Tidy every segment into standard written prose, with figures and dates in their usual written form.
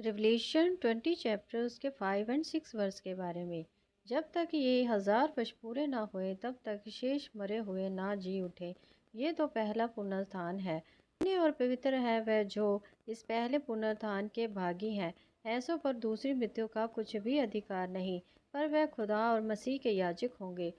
Revelation 20 chapters के 5 और 6 verse के बारे में। जब तक ये 1000 वर्ष पूरे ना हुए तब तक शेष मरे हुए ना जी उठे। ये तो पहला पुनरुत्थान है। धन्य और पवित्र है वह जो इस पहले पुनरुत्थान के भागी हैं। ऐसों पर दूसरी मृत्यु का कुछ भी अधिकार नहीं, पर वह खुदा और मसीह के याजक होंगे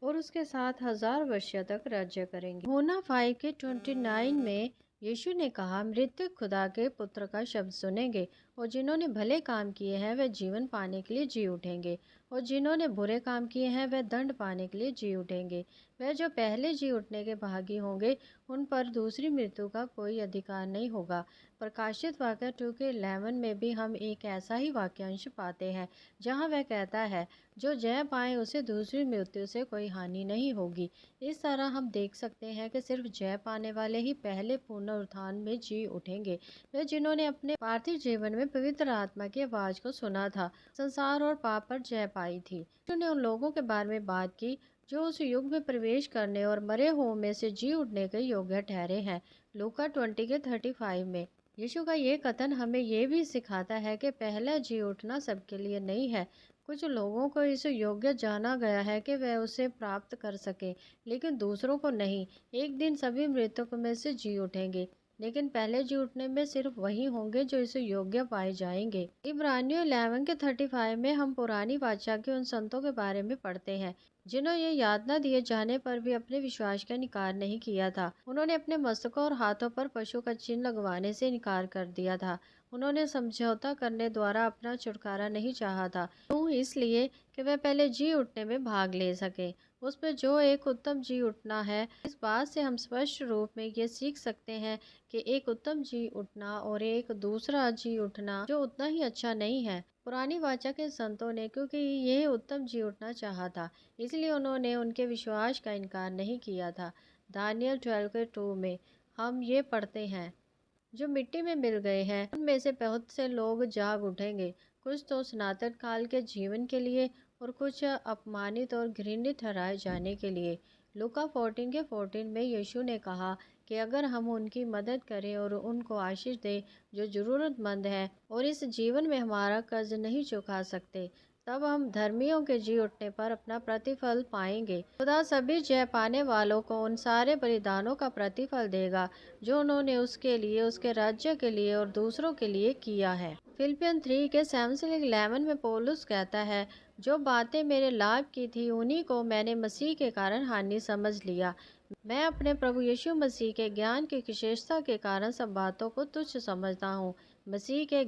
और उसके साथ 1000 वर्ष तक राज्य करेंगे। होना 5 के 29 में यीशु ने कहा, मृतक खुदा के पुत्र का शब्द सुनेंगे और जिन्होंने भले काम किए हैं वह जीवन पाने के लिए जी उठेंगे और जिन्होंने बुरे काम किए हैं वह दंड पाने के लिए जी उठेंगे। वह जो पहले जी उठने के भागी होंगे उन पर दूसरी मृत्यु का कोई अधिकार नहीं होगा। प्रकाशित वाक्य 2 के 11 में भी हम एक ऐसा ही वाक्यांश पाते हैं जहाँ वह कहता है, जो जय पाए उसे दूसरी मृत्यु से कोई हानि नहीं होगी। इस तरह हम देख सकते हैं कि सिर्फ जय पाने वाले ही पहले पुनरुत्थान में जी उठेंगे। वे जिन्होंने अपने पार्थिव जीवन में पवित्र आत्मा की आवाज को सुना था, संसार और पाप पर जय पाई थी। उन्होंने उन लोगों के बारे में बात की जो उस युग में प्रवेश करने और मरे हुओं में से जी उठने के योग्य ठहरे हैं। लूका 20 के 35 में यीशु का ये कथन हमें ये भी सिखाता है कि पहला जी उठना सबके लिए नहीं है। कुछ लोगों को इस योग्य जाना गया है कि वह उसे प्राप्त कर सके, लेकिन दूसरों को नहीं। एक दिन सभी मृतकों में से जी उठेंगे, लेकिन पहले जी उठने में सिर्फ वही होंगे जो इसे योग्य पाए जाएंगे। इब्रानियों 11 के 35 में हम पुरानी बादशाह के उन संतों के बारे में पढ़ते हैं जिन्होंने ये यातना दिए जाने पर भी अपने विश्वास का इनकार नहीं किया था। उन्होंने अपने मस्तकों और हाथों पर पशु का चिन्ह लगवाने से इनकार कर दिया था। उन्होंने समझौता करने द्वारा अपना छुटकारा नहीं चाहा था, क्यों? इसलिए कि वह पहले जी उठने में भाग ले सके। उसमें जो एक उत्तम जी उठना है, इस बात से हम स्पष्ट रूप में ये सीख सकते हैं कि एक उत्तम जी उठना और एक दूसरा जी उठना जो उतना ही अच्छा नहीं है। पुरानी वाचा के संतों ने क्योंकि यह उत्तम जी उठना चाहा था, इसलिए उन्होंने उनके विश्वास का इनकार नहीं किया था। दानियल 12 के 2 में हम ये पढ़ते हैं, जो मिट्टी में मिल गए हैं उनमें से बहुत से लोग जाग उठेंगे, कुछ तो सनातन काल के जीवन के लिए और कुछ अपमानित और घृणित ठहराए जाने के लिए। लूका 14 के 14 में यीशु ने कहा कि अगर हम उनकी मदद करें और उनको आशीष दें जो ज़रूरतमंद है और इस जीवन में हमारा कर्ज नहीं चुका सकते, तब हम धर्मियों के जी उठने पर अपना प्रतिफल पाएंगे। खुदा सभी जय पाने वालों को उन सारे बलिदानों का प्रतिफल देगा जो उन्होंने उसके लिए, उसके राज्य के लिए और दूसरों के लिए किया है। फिलिपियन 3 के 7 से 11 में पौलुस कहता है, जो बातें मेरे लाभ की थी उन्हीं को मैंने मसीह के कारण हानि समझ लिया। मैं अपने प्रभु यीशु मसीह के ज्ञान की विशेषता के कारण सब बातों को तुच्छ समझता हूँ। मसीह के